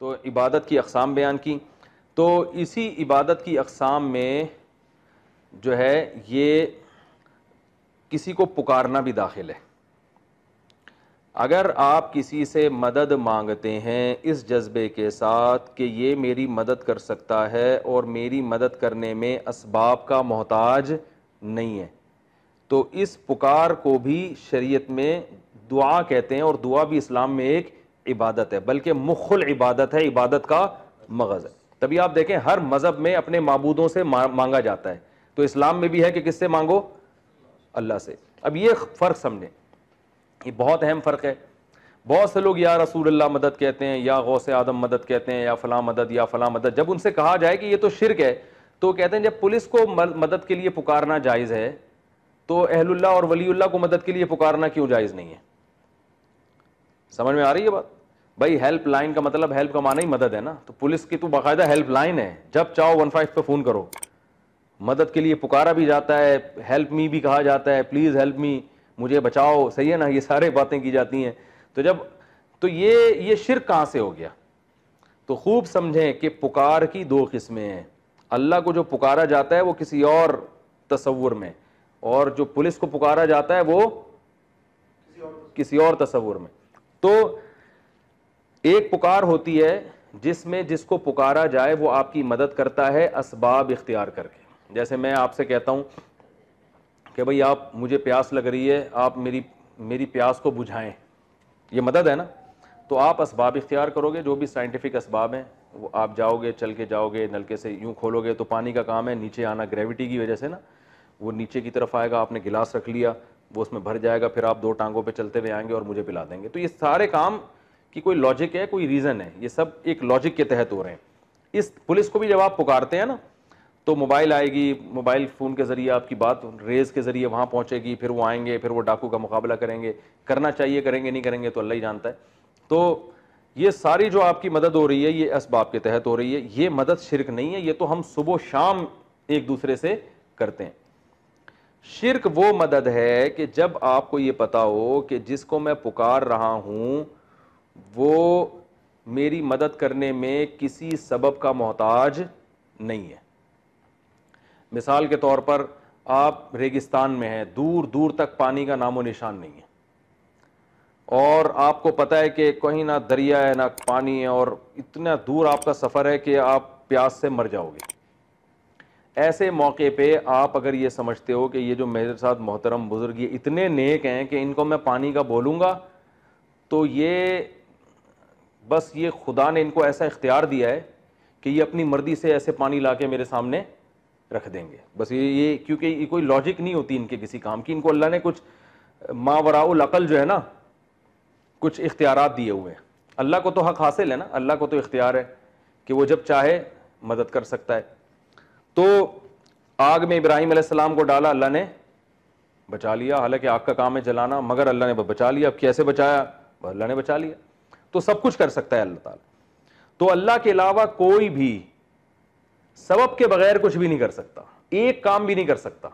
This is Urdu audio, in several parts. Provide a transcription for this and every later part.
تو عبادت کی اقسام بیان کی. تو اسی عبادت کی اقسام میں جو ہے یہ کسی کو پکارنا بھی داخل ہے. اگر آپ کسی سے مدد مانگتے ہیں اس جذبے کے ساتھ کہ یہ میری مدد کر سکتا ہے اور میری مدد کرنے میں اسباب کا محتاج نہیں ہے, تو اس پکار کو بھی شریعت میں دعا کہتے ہیں, اور دعا بھی اسلام میں ایک عبادت ہے, بلکہ مخ العبادت ہے, عبادت کا مغز ہے. تبھی آپ دیکھیں ہر مذہب میں اپنے معبودوں سے مانگا جاتا ہے, تو اسلام میں بھی ہے کہ کس سے مانگو, اللہ سے. اب یہ فرق سمجھیں, یہ بہت اہم فرق ہے. بہت سے لوگ یا رسول اللہ مدد کہتے ہیں, یا غوث آدم مدد کہتے ہیں, یا فلاں مدد یا فلاں مدد. جب ان سے کہا جائے کہ یہ تو شرک ہے, تو کہتے ہیں جب پولیس کو مدد کے لیے پکارنا جائز ہے تو اہل اللہ اور ولی اللہ کو مدد کے لیے پکارنا کیوں جائز نہیں ہے؟ سمجھ میں آ رہی ہے بات؟ بھائی ہیلپ لائن کا مطلب ہیلپ کا معنی ہی مدد ہے نا, تو پولیس کی تو باقاعدہ ہیلپ لائن ہے, جب چاہو 15 پہ فون کرو. مدد کے لیے پکارا بھی جاتا ہے, ہیلپ می بھی کہا جاتا ہے, پلیز ہیلپ می, مجھے بچاؤ, صحیح ہے نا, یہ سارے باتیں کی جاتی ہیں. تو یہ شرک کہاں سے ہو گیا؟ تو خوب سمجھیں کہ پکار کی دو قسمیں ہیں. اللہ کو جو پکارا جاتا ہے وہ کسی اور تصور میں, اور جو پولیس کو پکارا جاتا ہے وہ کسی اور تصور میں. تو ایک پکار ہوتی ہے جس میں جس کو پکارا جائے وہ آپ کی مدد کرتا ہے اسباب اختیار کر کے. جیسے میں آپ سے کہتا ہوں کہ بھئی آپ, مجھے پیاس لگ رہی ہے, آپ میری پیاس کو بجھائیں, یہ مدد ہے نا. تو آپ اسباب اختیار کرو گے, جو بھی سائنٹیفک اسباب ہیں وہ آپ جاؤ گے, چل کے جاؤ گے, نلکے سے یوں کھولو گے تو پانی کا کام ہے نیچے آنا, گریوٹی کی وجہ سے نا وہ نیچے کی طرف آئے گا. آپ نے گلاس رکھ لیا, وہ اس میں بھر جائے گا, پھر آپ 2 ٹانگوں پہ چلتے ہوئے آئیں گے اور مجھے پلا دیں گے. تو یہ سارے کام کی کوئی لاجک ہے, کوئی ریزن ہے, یہ سب ایک لاجک کے تحت ہو رہے ہیں. اس پولیس کو بھی جب آپ پکارتے ہیں نا تو موبائل آئے گی, موبائل فون کے ذریعے آپ کی بات ریز کے ذریعے وہاں پہنچے گی, پھر وہ آئیں گے, پھر وہ ڈاکو کا مقابلہ کریں گے. کرنا چاہیے, کریں گے نہیں کریں گے تو اللہ ہی جانتا ہے. تو یہ ساری جو آپ کی مدد ہو رہی ہے یہ اسباب کے تحت ہو رہی ہے, یہ مدد شرک نہیں ہے, یہ تو ہم صبح و شام ایک دوسرے سے کرتے ہیں. شرک وہ مدد ہے کہ جب آپ کو یہ پتا ہو کہ جس کو میں پکار رہا ہوں وہ میری مدد کرنے میں کسی سبب کا محتاج نہیں ہے. مثال کے طور پر آپ ریگستان میں ہیں, دور دور تک پانی کا نام و نشان نہیں ہے, اور آپ کو پتہ ہے کہ کہیں نہ دریا ہے نہ پانی ہے, اور اتنا دور آپ کا سفر ہے کہ آپ پیاس سے مر جاؤ گے. ایسے موقع پہ آپ اگر یہ سمجھتے ہو کہ یہ جو میرے ساتھ محترم بزرگ یہ اتنے نیک ہیں کہ ان کو میں پانی کا بولوں گا تو یہ بس یہ خدا نے ان کو ایسا اختیار دیا ہے کہ یہ اپنی مرضی سے ایسے پانی لا کے میرے سامنے رکھ دیں گے. بس یہ کیونکہ یہ کوئی لاجک نہیں ہوتی ان کے کسی کام کی, ان کو اللہ نے کچھ ماوراء العقل جو ہے نا کچھ اختیارات دیے ہوئے ہیں. اللہ کو تو حق حاصل ہے نا, اللہ کو تو اختیار ہے کہ وہ جب چاہے مدد کر سکتا ہے. تو آگ میں ابراہیم علیہ السلام کو ڈالا, اللہ نے بچا لیا, حالانکہ آگ کا کام ہے جلانا, مگر اللہ نے بچا لیا. اب کیسے بچایا؟ اللہ نے بچا لیا. تو سب کچھ کر سکتا ہے اللہ تعالیٰ. تو اللہ کے علاوہ کوئی بھی سبب کے بغیر کچھ بھی نہیں کر سکتا, ایک کام بھی نہیں کر سکتا.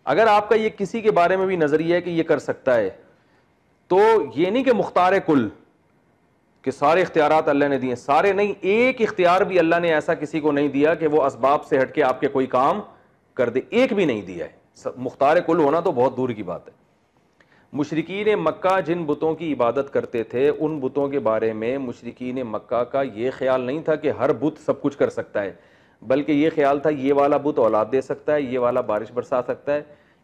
اگر آپ کا یہ کسی کے بارے میں بھی نظریہ ہے کہ یہ کر سکتا ہے تو یہ نہیں کہ مختار کل کہ سارے اختیارات اللہ نے دیے, سارے نہیں, ایک اختیار بھی اللہ نے ایسا کسی کو نہیں دیا کہ وہ اسباب سے ہٹ کے آپ کے کوئی کام کر دے, ایک بھی نہیں دیا ہے. مختار کل ہونا تو بہت دور کی بات ہے. مشرکین مکہ جن بتوں کی عبادت کرتے تھے ان بتوں کے بارے میں مشرکین مکہ کا یہ خیال نہیں تھا کہ ہر بت سب کچھ کر سکتا ہے, بلکہ یہ خیال تھا یہ والا بت اولاد دے سکتا ہے, یہ والا بارش برسا سکتا ہے,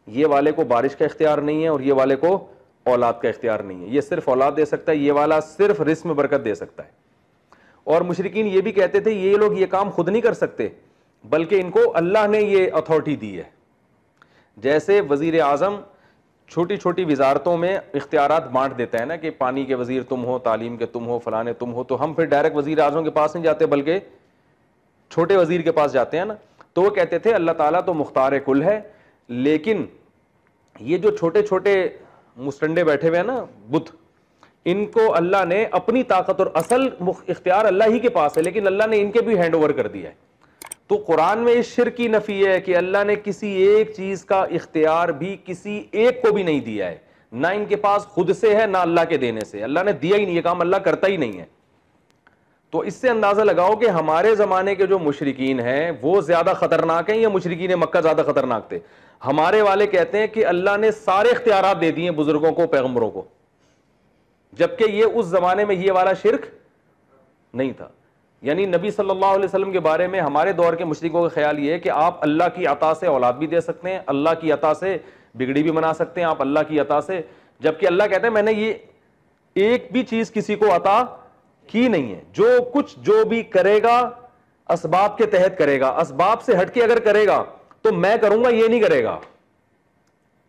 یہ والے کو بارش کا اختیار نہیں ہے اور یہ والے کو اولاد کا اختیار نہیں ہے, یہ صرف اولاد دے سکتا ہے, یہ والا صرف رزق میں برکت دے سکتا ہے. اور مشرکین یہ بھی کہتے تھے یہ لوگ یہ کام خود نہیں کر سکتے بلکہ ان کو اللہ نے یہ اتھارٹی دی ہے. جیسے وزیر اعظم چھوٹی چھوٹی وزارتوں میں اختیارات بانٹ دیتا ہے نا کہ پانی کے وزیر تم ہو, تعلیم کے تم ہو, فلانے تم ہو, تو ہم پھر ڈائریکٹ وزیر اعظم کے پاس نہیں جاتے بلکہ چھوٹے وزیر کے پاس جاتے ہیں نا. تو وہ کہتے تھے اللہ تعالیٰ تو مختار کل ہے, لیکن یہ جو چھوٹے چھوٹے مسٹنڈے بیٹھے ہوئے ہیں نا بت, ان کو اللہ نے اپنی طاقت اور اصل اختیار اللہ ہی کے پاس ہے, لیکن اللہ نے ان کے بھی ہینڈ اوور کر دیا ہے. تو قرآن میں اس شرک کی نفی ہے کہ اللہ نے کسی ایک چیز کا اختیار بھی کسی ایک کو بھی نہیں دیا ہے, نہ ان کے پاس خود سے ہے نہ اللہ کے دینے سے. اللہ نے دیا ہی نہیں, یہ کام اللہ کرتا ہی نہیں ہے. تو اس سے اندازہ لگاؤ کہ ہمارے زمانے کے جو مشرکین ہیں وہ زیادہ خطرناک ہیں یا مشرکین مکہ زیادہ خطرناک تھے؟ ہمارے والے کہتے ہیں کہ اللہ نے سارے اختیارات دے دیے بزرگوں کو، پیغمبروں کو، جبکہ یہ اس زمانے میں یہ والا شرک نہیں تھا. یعنی نبی صلی اللہ علیہ وسلم کے بارے میں ہمارے دور کے مشرکوں کا خیال یہ ہے کہ آپ اللہ کی عطا سے اولاد بھی دے سکتے ہیں، اللہ کی عطا سے بگڑی بھی بنا سکتے ہیں آپ اللہ کی عطا سے، جبکہ اللہ کہتے ہیں میں نے یہ ایک بھی چیز کسی کو عطا کی نہیں ہے. جو کچھ جو بھی کرے گا اسباب کے تحت کرے گا، اسباب سے ہٹ کے اگر کرے گا تو میں کروں گا، یہ نہیں کرے گا.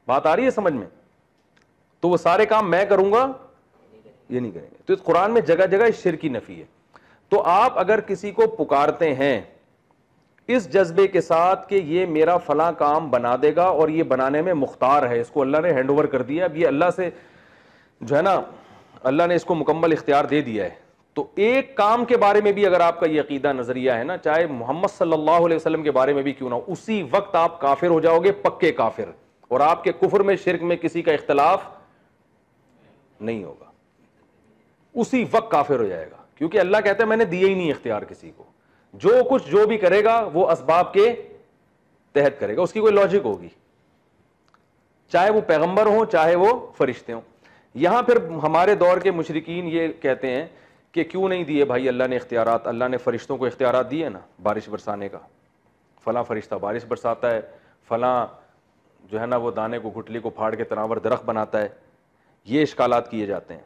بات آ رہی ہے سمجھ میں؟ تو وہ سارے کام میں کروں گا، یہ نہیں کریں گے. تو اس قرآن میں جگہ جگہ اس شرک کی نفی ہے. تو آپ اگر کسی کو پکارتے ہیں اس جذبے کے ساتھ کہ یہ میرا فلاں کام بنا دے گا اور یہ بنانے میں مختار ہے، اس کو اللہ نے ہینڈ اوور کر دیا، اب یہ اللہ سے جو ہے نا اللہ نے اس کو مکمل اختیار دے دیا ہے، تو ایک کام کے بارے میں بھی اگر آپ کا یہ عقیدہ نظریہ ہے نا، چاہے محمد صلی اللہ علیہ وسلم کے بارے میں بھی کیوں نہ ہو، اسی وقت آپ کافر ہو جاؤ گے، پکے کافر، اور آپ کے کفر میں شرک میں کسی کا اختلاف نہیں ہوگا، اسی وقت کافر ہو جائے گا. کیونکہ اللہ کہتا ہے میں نے دیا ہی نہیں اختیار کسی کو، جو کچھ جو بھی کرے گا وہ اسباب کے تحت کرے گا، اس کی کوئی لاجک ہوگی، چاہے وہ پیغمبر ہوں چاہے وہ فرشتے ہوں. یہاں پھر ہمارے دور کے مشرکین یہ کہتے ہیں کہ کیوں نہیں دیے بھائی اللہ نے اختیارات، اللہ نے فرشتوں کو اختیارات دیے نا بارش برسانے کا، فلاں فرشتہ بارش برساتا ہے، فلاں جو ہے نا وہ دانے کو گٹلی کو پھاڑ کے تناور درخت بناتا ہے. یہ اشکالات کیے جاتے ہیں.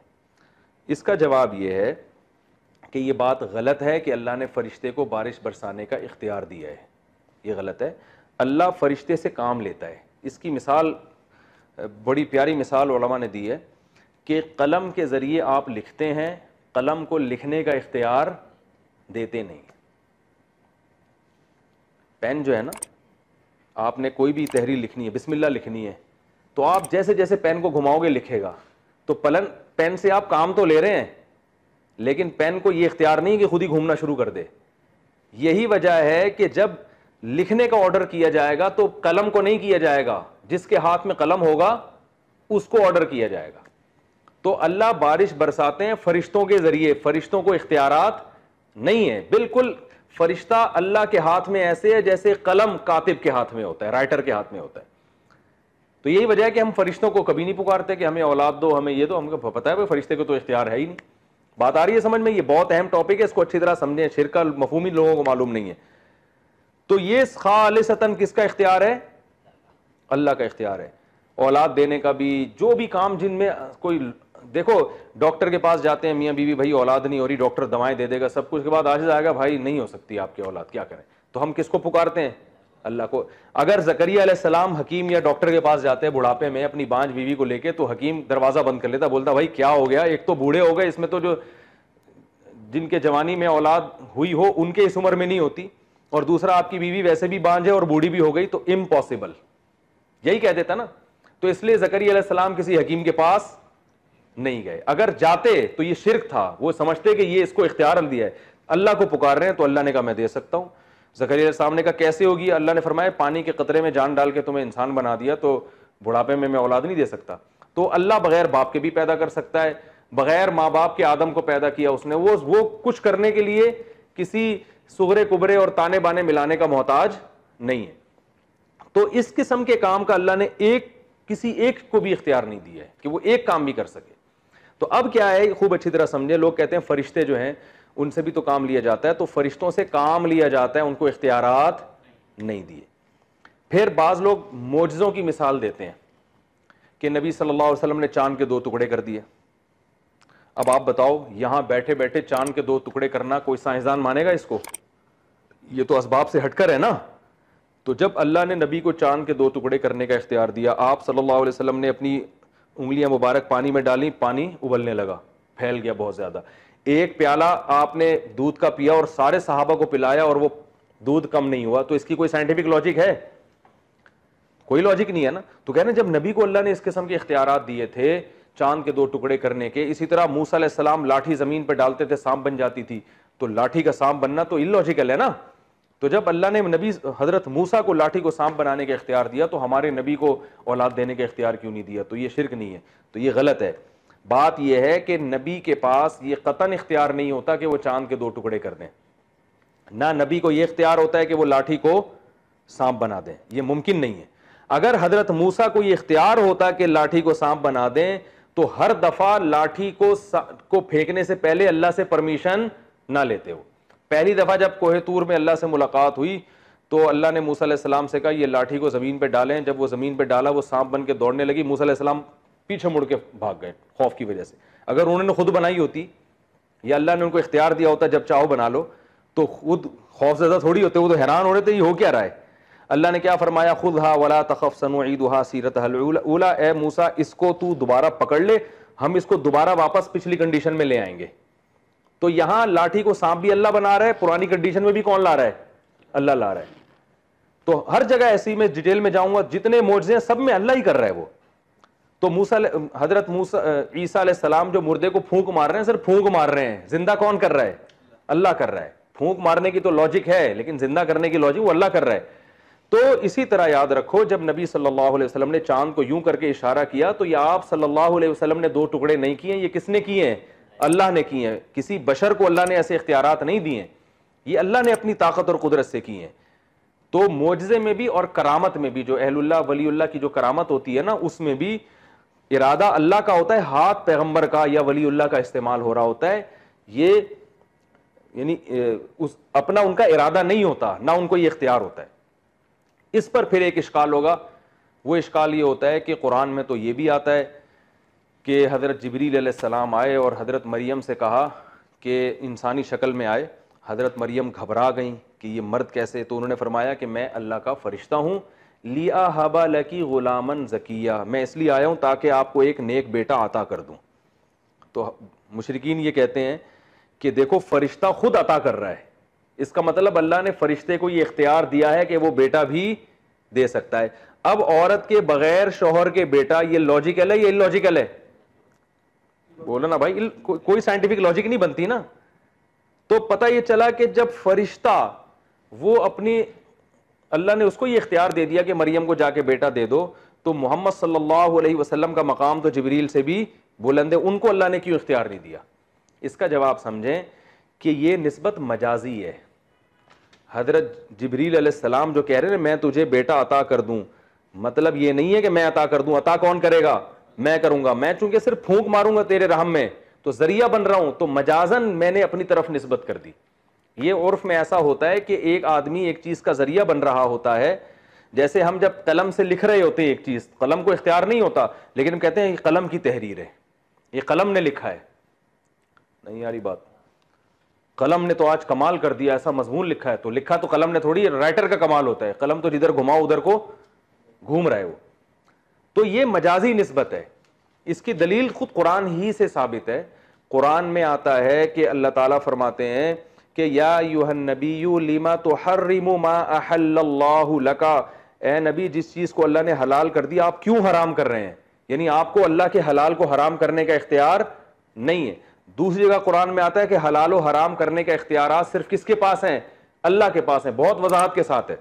اس کا جواب یہ ہے کہ یہ بات غلط ہے کہ اللہ نے فرشتے کو بارش برسانے کا اختیار دیا ہے، یہ غلط ہے. اللہ فرشتے سے کام لیتا ہے. اس کی مثال بڑی پیاری مثال علماء نے دی ہے کہ قلم کے ذریعے آپ لکھتے ہیں، قلم کو لکھنے کا اختیار دیتے نہیں. پین جو ہے نا، آپ نے کوئی بھی تحریر لکھنی ہے، بسم اللہ لکھنی ہے، تو آپ جیسے جیسے پین کو گھماؤ گے لکھے گا. تو پین سے آپ کام تو لے رہے ہیں لیکن پین کو یہ اختیار نہیں کہ خود ہی گھومنا شروع کر دے. یہی وجہ ہے کہ جب لکھنے کا آرڈر کیا جائے گا تو قلم کو نہیں کیا جائے گا، جس کے ہاتھ میں قلم ہوگا اس کو آرڈر کیا جائے گا. تو اللہ بارش برساتے ہیں فرشتوں کے ذریعے، فرشتوں کو اختیارات نہیں ہے. بالکل فرشتہ اللہ کے ہاتھ میں ایسے ہے جیسے قلم کاتب کے ہاتھ میں ہوتا ہے، رائٹر کے ہاتھ میں ہوتا ہے. تو یہی وجہ ہے کہ ہم فرشتوں کو کبھی نہیں پکارتے کہ ہمیں اولاد دو، ہمیں یہ دو. ہم کو پتہ ہے بھائی فرشتے کو تو اختیار ہے ہی نہیں. بات آ رہی ہے سمجھ میں؟ یہ بہت اہم ٹاپک ہے، اس کو اچھی طرح سمجھیں. شرک کا مفہوم ہی لوگوں کو معلوم نہیں ہے. تو یہ خالصتاً کس کا اختیار ہے؟ اللہ کا اختیار ہے. اولاد دینے کا بھی، جو بھی کام جن میں کوئی، دیکھو ڈاکٹر کے پاس جاتے ہیں میاں بیوی، بھائی اولاد نہیں ہو رہی، ڈاکٹر دوائیں دے دے گا سب کچھ، کے بعد عاجز آئے گا بھائی نہیں ہو سکتی آپ کی اولاد، کیا کریں؟ تو ہم کس کو پکارتے ہیں؟ اللہ کو. اگر زکریا علیہ السلام حکیم یا ڈاکٹر کے پاس جاتے ہیں بڑھاپے میں اپنی بانج بیوی کو لے کے، تو حکیم دروازہ بند کر لیتا، بولتا بھائی کیا ہو گیا؟ ایک تو بوڑھے ہو گئے، اس میں تو جو جن کے جوانی میں اولاد ہوئی ہو ان کے اس عمر میں نہیں ہوتی، اور دوسرا آپ کی بیوی ویسے بھی بانج ہے اور بوڑھی بھی ہو گئی، تو امپاسبل، یہی کہہ دیتا نا. تو اس لیے زکریا علیہ السلام کسی حکیم کے پاس نہیں گئے. اگر جاتے تو یہ شرک تھا، وہ سمجھتے کہ یہ اس کو اختیار دیا ہے. اللہ کو پکار رہے ہیں تو اللہ نے کہا میں دے سکتا ہوں. زکریا علیہ السلام نے کہا کیسے ہوگی؟ اللہ نے فرمایا پانی کے قطرے میں جان ڈال کے تمہیں انسان بنا دیا، تو بڑھاپے میں اولاد نہیں دے سکتا. تو اللہ بغیر باپ کے بھی پیدا کر سکتا ہے، بغیر ماں باپ کے آدم کو پیدا کیا اس نے. وہ کچھ کرنے کے لیے کسی صغرے کبرے اور تانے بانے ملانے کا محتاج نہیں ہے. تو اس قسم کے کام کا اللہ نے کسی ایک کو بھی اختیار نہیں دیا ہے کہ وہ ایک کام بھی کر سکے. تو اب کیا ہے، خوب اچھی طرح سمجھے. لوگ کہتے ہیں فرشتے جو ہیں ان سے بھی تو کام لیا جاتا ہے، تو فرشتوں سے کام لیا جاتا ہے، ان کو اختیارات نہیں دیے. پھر بعض لوگ معجزوں کی مثال دیتے ہیں کہ نبی صلی اللہ علیہ وسلم نے چاند کے 2 ٹکڑے کر دیے. اب آپ بتاؤ یہاں بیٹھے بیٹھے چاند کے 2 ٹکڑے کرنا کوئی سائنسدان مانے گا اس کو؟ یہ تو اسباب سے ہٹ کر ہے نا. تو جب اللہ نے نبی کو چاند کے 2 ٹکڑے کرنے کا اختیار دیا، آپ صلی اللہ علیہ وسلم نے اپنی انگلیاں مبارک پانی میں ڈالی، پانی ابلنے لگا، پھیل گیا بہت زیادہ. ایک پیالہ آپ نے دودھ کا پیا اور سارے صحابہ کو پلایا اور وہ دودھ کم نہیں ہوا. تو اس کی کوئی سائنٹیفک لاجک ہے؟ کوئی لاجک نہیں ہے نا. تو کہنا جب نبی کو اللہ نے اس قسم کے اختیارات دیے تھے چاند کے 2 ٹکڑے کرنے کے، اسی طرح موسیٰ علیہ السلام لاٹھی زمین پہ ڈالتے تھے سانپ بن جاتی تھی، تو لاٹھی کا سانپ بننا تو اللاجیکل ہے نا. تو جب اللہ نے نبی حضرت موسیٰ کو لاٹھی کو سانپ بنانے کا اختیار دیا، تو ہمارے نبی کو اولاد دینے کا اختیار کیوں نہیں دیا؟ تو یہ شرک نہیں ہے، تو یہ غلط ہے. بات یہ ہے کہ نبی کے پاس یہ قطعاً اختیار نہیں ہوتا کہ وہ چاند کے 2 ٹکڑے کر دیں، نہ نبی کو یہ اختیار ہوتا ہے کہ وہ لاٹھی کو سانپ بنا دیں، یہ ممکن نہیں ہے۔ اگر حضرت موسیٰ کو یہ اختیار ہوتا کہ لاٹھی کو سانپ بنا دیں تو ہر دفعہ لاٹھی کو پھینکنے سے پہلے اللہ سے پرمیشن نہ لیتے ہو۔ پہلی دفعہ جب کوہ طور میں اللہ سے ملاقات ہوئی تو اللہ نے موسیٰ علیہ السلام سے کہا یہ لاٹھی کو زمین پہ ڈالیں، جب وہ زمین پہ ڈالا وہ سانپ بن کے دوڑنے لگی، موسیٰ علیہ السلام پیچھے مڑ کے بھاگ گئے خوف کی وجہ سے۔ اگر انہوں نے خود بنائی ہوتی یا اللہ نے ان کو اختیار دیا ہوتا جب چاہو بنا لو تو خود خوف زدہ تھوڑی ہوتے، وہ تو حیران ہو رہے تھے یہ ہو کیا رہا ہے۔ اللہ نے کیا فرمایا، خذھا ولا تخف سنعیدھا سیرتھا الاولی، اے موسیٰ اس کو تو دوبارہ پکڑ لے، ہم اس کو دوبارہ واپس پچھلی کنڈیشن میں لے آئیں گے۔ تو یہاں لاٹھی کو سانپ بھی اللہ بنا رہا ہے، پرانی کنڈیشن میں بھی کون لا رہا ہے؟ اللہ لا رہا ہے۔ تو ہر جگہ ایسی میں ڈیٹیل میں جاؤں گا، جتنے معجزے ہیں سب میں اللہ ہی کر رہا ہے وہ۔ تو حضرت عیسیٰ علیہ السلام جو مردے کو پھونک مار رہے ہیں صرف پھونک مار رہے ہیں، زندہ کون کر رہا ہے؟ اللہ کر رہا ہے۔ پھونک مارنے کی تو لاجک ہے لیکن زندہ کرنے کی لاجک وہ اللہ کر رہا ہے۔ تو اسی طرح یاد رکھو جب نبی صلی اللہ علیہ وسلم نے چاند کو یوں کر کے اشارہ کیا تو یہ آپ صلی اللہ علیہ وسلم نے 2 ٹکڑے نہیں کیے، یہ کس نے کیے ہیں؟ اللہ نے کیے ہیں۔ کسی بشر کو اللہ نے ایسے اختیارات نہیں دیے ہیں، یہ اللہ نے اپنی طاقت اور قدرت سے کیے ہیں۔ تو معجزے میں بھی اور کرامت میں بھی، جو اہل اللہ ولی اللہ کی جو کرامت ہوتی ہے نا، اس میں بھی ارادہ اللہ کا ہوتا ہے، ہاتھ پیغمبر کا یا ولی اللہ کا استعمال ہو رہا ہوتا ہے، یہ یعنی اپنا ان کا ارادہ نہیں ہوتا، نہ ان کو یہ اختیار ہوتا ہے۔ اس پر پھر ایک اشکال ہوگا، وہ اشکال یہ ہوتا ہے کہ قرآن میں تو یہ بھی آتا ہے کہ حضرت جبریل علیہ السلام آئے اور حضرت مریم سے کہا کہ انسانی شکل میں آئے، حضرت مریم گھبرا گئیں کہ یہ مرد کیسے، تو انہوں نے فرمایا کہ میں اللہ کا فرشتہ ہوں، لِأَهَبَ لَكِ غُلَامًا زَكِيًّا، میں اس لیے آیا ہوں تاکہ آپ کو ایک نیک بیٹا عطا کر دوں۔ تو مشرکین یہ کہتے ہیں کہ دیکھو فرشتہ خود عطا کر رہا ہے، اس کا مطلب اللہ نے فرشتے کو یہ اختیار دیا ہے کہ وہ بیٹا بھی دے سکتا ہے۔ اب عورت کے بغیر شوہر کے بیٹا، یہ لاجیکل ہے یا ان لاجیکل ہے؟ بولو نا بھائی، کوئی سائنٹیفک لاجک نہیں بنتی نا۔ تو پتہ یہ چلا کہ جب فرشتہ وہ اپنی، اللہ نے اس کو یہ اختیار دے دیا کہ مریم کو جا کے بیٹا دے دو، تو محمد صلی اللہ علیہ وسلم کا مقام تو جبریل سے بھی بلند ہے، ان کو اللہ نے کیوں اختیار نہیں دیا؟ اس کا جواب سمجھیں کہ یہ نسبت مجازی ہے۔ حضرت جبریل علیہ السلام جو کہہ رہے ہیں میں تجھے بیٹا عطا کر دوں، مطلب یہ نہیں ہے کہ میں عطا کر دوں، عطا کون کرے گا؟ میں کروں گا، میں چونکہ صرف پھونک ماروں گا تیرے رحم میں تو ذریعہ بن رہا ہوں، تو مجازن میں نے اپنی طرف نسبت کر دی۔ یہ عرف میں ایسا ہوتا ہے کہ ایک آدمی ایک چیز کا ذریعہ بن رہا ہوتا ہے، جیسے ہم جب قلم سے لکھ رہے ہوتے ہیں ایک چیز، قلم کو اختیار نہیں ہوتا لیکن ہم کہتے ہیں یہ قلم کی تحریر ہے، یہ قلم نے لکھا ہے۔ نہیں یاری بات، قلم نے تو آج کمال کر دیا، ایسا مضمون لکھا ہے، تو لکھا تو قلم نے تھوڑی، رائٹر کا کمال ہوتا ہے، قلم تو جدھر گھماؤ ادھر کو گھوم رہا ہے وہ۔ تو یہ مجازی نسبت ہے، اس کی دلیل خود قرآن ہی سے ثابت ہے۔ قرآن میں آتا ہے کہ اللہ تعالیٰ فرماتے ہیں کہ یا ایھا النبی لما تحرم ما احل اللہ لک، اے نبی جس چیز کو اللہ نے حلال کر دیا آپ کیوں حرام کر رہے ہیں؟ یعنی آپ کو اللہ کے حلال کو حرام کرنے کا اختیار نہیں ہے۔ دوسری جگہ قرآن میں آتا ہے کہ حلال و حرام کرنے کا اختیارات صرف کس کے پاس ہیں؟ اللہ کے پاس ہیں، بہت وضاحت کے ساتھ ہے۔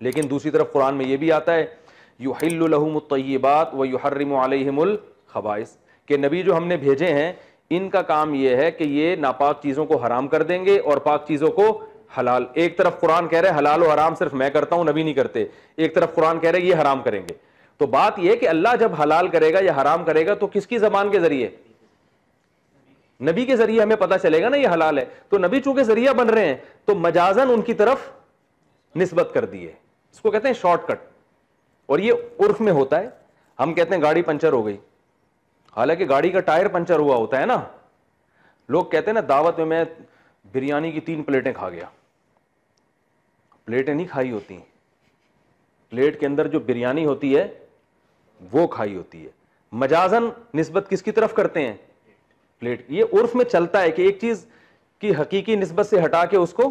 لیکن دوسری طرف قرآن میں یہ بھی آتا ہے یحل لہم الطیبات ویحرم علیہم الخبائث، کہ نبی جو ہم نے بھیجے ہیں ان کا کام یہ ہے کہ یہ ناپاک چیزوں کو حرام کر دیں گے اور پاک چیزوں کو حلال۔ ایک طرف قرآن کہہ رہے ہیں حلال و حرام صرف میں کرتا ہوں، نبی نہیں کرتے، ایک طرف قرآن کہہ رہے ہیں یہ حرام کریں گے۔ تو بات یہ ہے کہ اللہ جب حلال کرے گا یا حرام کرے گا تو کس کی زبان کے ذریعے؟ نبی کے ذریعے ہمیں پتہ چلے گا نا یہ حلال ہے، تو نبی چونکہ ذریعہ بن رہے ہیں تو مجازن ان کی طرف نسبت کر دی ہے، اس کو کہتے ہیں شارٹ کٹ۔ اور یہ عرف میں ہوتا ہے، ہم کہتے ہیں گاڑی پنچر ہو گئی، حالانکہ گاڑی کا ٹائر پنچر ہوا ہوتا ہے نا۔ لوگ کہتے ہیں نا دعوت میں بریانی کی 3 پلیٹیں کھا گیا، پلیٹیں نہیں کھائی ہوتی، پلیٹ کے اندر جو بریانی ہوتی ہے وہ کھائی ہوتی ہے۔ مجازن نسبت کس کی طرف کرتے ہیں؟ پلیٹ۔ یہ عرف میں چلتا ہے کہ ایک چیز کی حقیقی نسبت سے ہٹا کے اس کو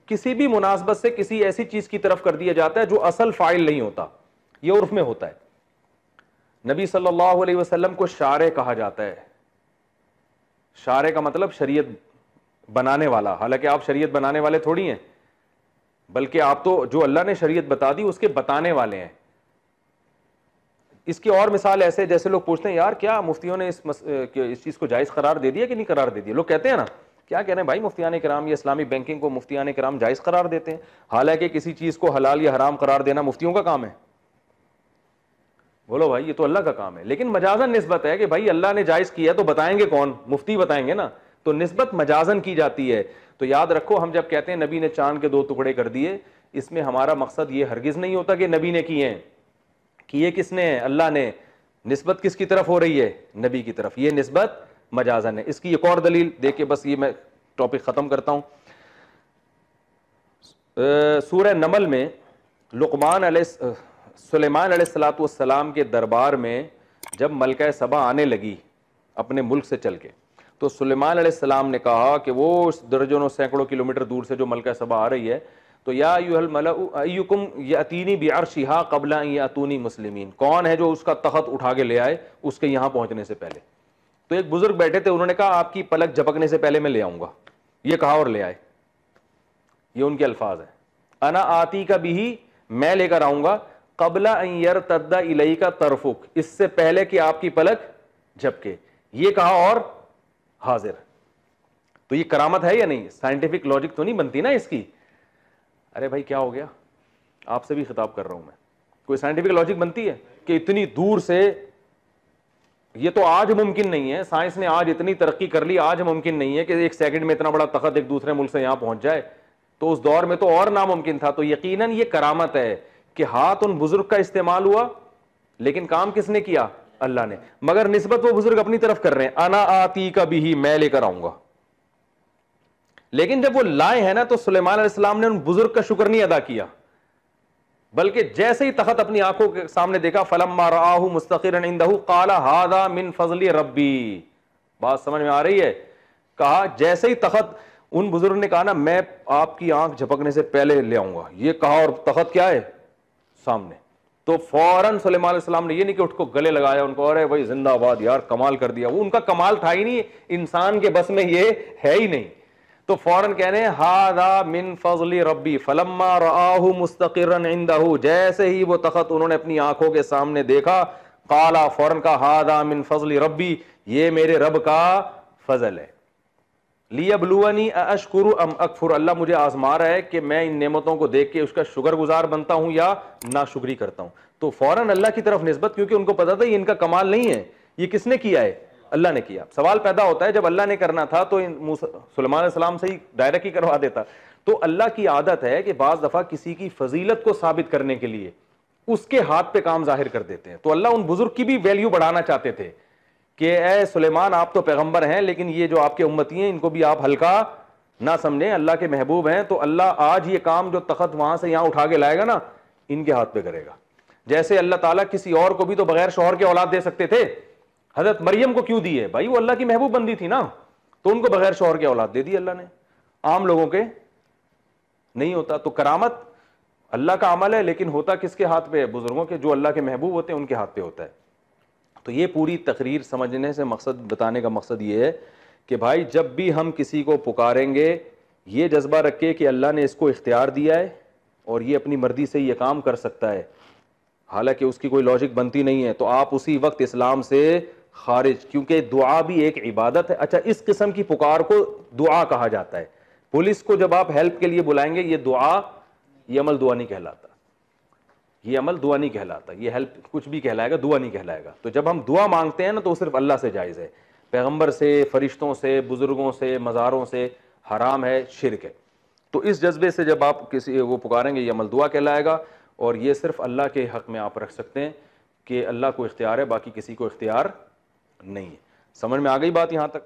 کسی بھی مناسبت سے کسی ایسی چیز کی طرف کر دیا جاتا ہے جو اصل فاعل نہیں ہوتا، یہ عرف میں ہوتا ہے۔ نبی صلی اللہ علیہ وسلم کو شارع کہا جاتا ہے، شارع کا مطلب شریعت بنانے والا، حالانکہ آپ شریعت بنانے والے تھوڑی ہیں، بلکہ آپ تو جو اللہ نے شریعت بتا دی اس کے بتانے والے ہیں۔ اس کی اور مثال ایسے جیسے لوگ پوچھتے ہیں یار کیا مفتیوں نے اس چیز کو جائز قرار دے دیا کہ نہیں قرار دے دیا؟ لوگ کہتے ہیں نا کیا کہہ رہے ہیں بھائی مفتیان کرام یہ اسلامی بینکنگ کو مفتیان کرام جائز قرار دیتے ہیں، حالانکہ کسی چیز کو حلال یا حرام قرار دینا مفتیوں کا کام ہے۔ بولو بھائی یہ تو اللہ کا کام ہے، لیکن مجازن نسبت ہے کہ بھائی اللہ نے جائز کیا تو بتائیں گے کون؟ مفتی بتائیں گے نا، تو نسبت مجازن کی جاتی ہے۔ تو یاد رکھو ہم جب کہتے ہیں نبی نے چاند کے 2 ٹکڑے کر دیے، اس میں ہمارا مقصد یہ ہرگز نہیں ہوتا کہ نبی نے کیے ہیں، کیے کس نے؟ اللہ نے۔ نسبت کس کی طرف ہو رہی ہے؟ نبی کی طرف، یہ نسبت مجازن ہے۔ اس کی ایک اور دلیل دے کے بس یہ میں ٹاپک ختم کرتا ہوں۔ سورہ نمل میں سلیمان علیہ السلام کے دربار میں جب ملکہ سبا آنے لگی اپنے ملک سے چل کے، تو سلیمان علیہ السلام نے کہا کہ وہ درجنوں سینکڑوں کلومیٹر دور سے جو ملکہ سبا آ رہی ہے، تو یا ایھا الملأ ایکم یاتینی بعرشھا قبل ان یاتونی مسلمین، کون ہے جو اس کا تخت اٹھا کے لے آئے اس کے یہاں پہنچنے سے پہلے؟ تو ایک بزرگ بیٹھے تھے، انہوں نے کہا آپ کی پلک جھپکنے سے پہلے میں لے آؤں گا، یہ کہا اور لے آئے۔ یہ ان کے الفاظ ہیں، انا آتی کا بھی، میں لے کر آؤں گا، قبل ان یرتد الیک طرفک، اس سے پہلے کہ آپ کی پلک جھپکے، یہ کہا اور حاضر۔ تو یہ کرامت ہے یا نہیں؟ سائنٹیفک لاجک تو نہیں بنتی نا اس کی۔ ارے بھائی کیا ہو گیا؟ آپ سے بھی خطاب کر رہا ہوں میں، کوئی سائنٹیفک لاجک بنتی ہے کہ اتنی دور سے؟ یہ تو آج ممکن نہیں ہے، سائنس نے آج اتنی ترقی کر لی، آج ممکن نہیں ہے کہ 1 سیکنڈ میں اتنا بڑا تخت ایک دوسرے ملک سے یہاں پہنچ جائے، تو اس دور میں تو اور ناممکن تھا۔ تو یقیناً یہ کرامت ہے کہ ہاتھ ان بزرگ کا استعمال ہوا، لیکن کام کس نے کیا؟ اللہ نے، مگر نسبت وہ بزرگ اپنی طرف کر رہے ہیں، انا آتی کا بھی، میں لے کر آؤں گا۔ لیکن جب وہ لائے ہیں نا تو سلیمان علیہ السلام نے ان بزرگ کا شکر نہیں ادا کیا، بلکہ جیسے ہی تخت اپنی آنکھوں کے سامنے دیکھا، فلما رآہ مستقرا عنده قال ھذا من فضل ربی، بات سمجھ میں آ رہی ہے؟ کہا جیسے ہی تخت، ان بزرگ نے کہا نا میں آپ کی آنکھ جھپکنے سے پہلے لے آؤں گا، یہ کہا اور تخت کیا ہے؟ سامنے۔ تو فوراً سلیمان علیہ السلام نے یہ نہیں کہ اٹھ کو گلے لگایا ان کو، ارے بھائی زندہ باد یار کمال کر دیا، وہ ان کا کمال تھا ہی نہیں، انسان کے بس میں یہ ہے ہی نہیں۔ تو فوراً کہنے ھذا من فضل ربی فلما رآہ مستقرا عنده، جیسے ہی وہ تخت انہوں نے اپنی آنکھوں کے سامنے دیکھا، قال، فوراً کہا ھذا من فضل ربی، یہ میرے رب کا فضل ہے، لیبلونی ااشکر ام اکفر، اللہ مجھے آزما رہا ہے کہ میں ان نعمتوں کو دیکھ کے اس کا شکر گزار بنتا ہوں یا ناشکری کرتا ہوں۔ تو فوراً اللہ کی طرف نسبت، کیونکہ ان کو پتا تھا یہ ان کا کمال نہیں ہے، یہ کس نے کیا ہے؟ اللہ نے کیا۔ سوال پیدا ہوتا ہے جب اللہ نے کرنا تھا تو سلیمان علیہ السلام سے ہی ڈائریکٹ ہی کروا دیتا۔ تو اللہ کی عادت ہے کہ بعض دفعہ کسی کی فضیلت کو ثابت کرنے کے لیے اس کے ہاتھ پہ کام ظاہر کر دیتے ہیں۔ تو اللہ ان بزرگ کی بھی ویلیو بڑھانا چاہتے تھے کہ اے سلیمان آپ تو پیغمبر ہیں، لیکن یہ جو آپ کے امتی ہیں ان کو بھی آپ ہلکا نہ سمجھیں، اللہ کے محبوب ہیں، تو اللہ آج یہ کام جو تخت وہاں سے یہاں اٹھا کے لائے گا نا، ان کے ہاتھ پہ کرے گا۔ جیسے اللہ تعالیٰ کسی اور کو بھی تو بغیر شوہر کے اولاد دے سکتے تھے، حضرت مریم کو کیوں دی ہے؟ بھائی وہ اللہ کی محبوب بندی تھی نا، تو ان کو بغیر شوہر کے اولاد دے دی اللہ نے، عام لوگوں کے نہیں ہوتا۔ تو کرامت اللہ کا عمل ہے، لیکن ہوتا کس کے ہاتھ پہ ہے؟ بزرگوں کے، جو اللہ کے محبوب ہوتے ہیں ان کے ہاتھ پہ ہوتا ہے۔ تو یہ پوری تقریر سمجھنے سے مقصد، بتانے کا مقصد یہ ہے کہ بھائی جب بھی ہم کسی کو پکاریں گے یہ جذبہ رکھے کہ اللہ نے اس کو اختیار دیا ہے اور یہ اپنی مرضی سے یہ کام کر سکتا ہے، حالانکہ اس کی کوئی لاجک بنتی نہیں ہے، تو آپ اسی وقت اسلام سے خارج، کیونکہ دعا بھی ایک عبادت ہے۔ اچھا اس قسم کی پکار کو دعا کہا جاتا ہے۔ پولیس کو جب آپ ہیلپ کے لیے بلائیں گے، یہ دعا، یہ عمل دعا نہیں کہلاتا، یہ عمل دعا نہیں کہلاتا، یہ ہیلپ کچھ بھی کہلائے گا، دعا نہیں کہلائے گا۔ تو جب ہم دعا مانگتے ہیں نا تو صرف اللہ سے جائز ہے، پیغمبر سے، فرشتوں سے، بزرگوں سے، مزاروں سے حرام ہے، شرک ہے۔ تو اس جذبے سے جب آپ کسی وہ پکاریں گے، یہ عمل دعا کہلائے گا، اور یہ صرف اللہ کے حق میں آپ رکھ سکتے ہیں کہ اللہ کو اختیار ہے، باقی کسی کو اختیار نہیں ہے۔ سمجھ میں آ گئی بات یہاں تک؟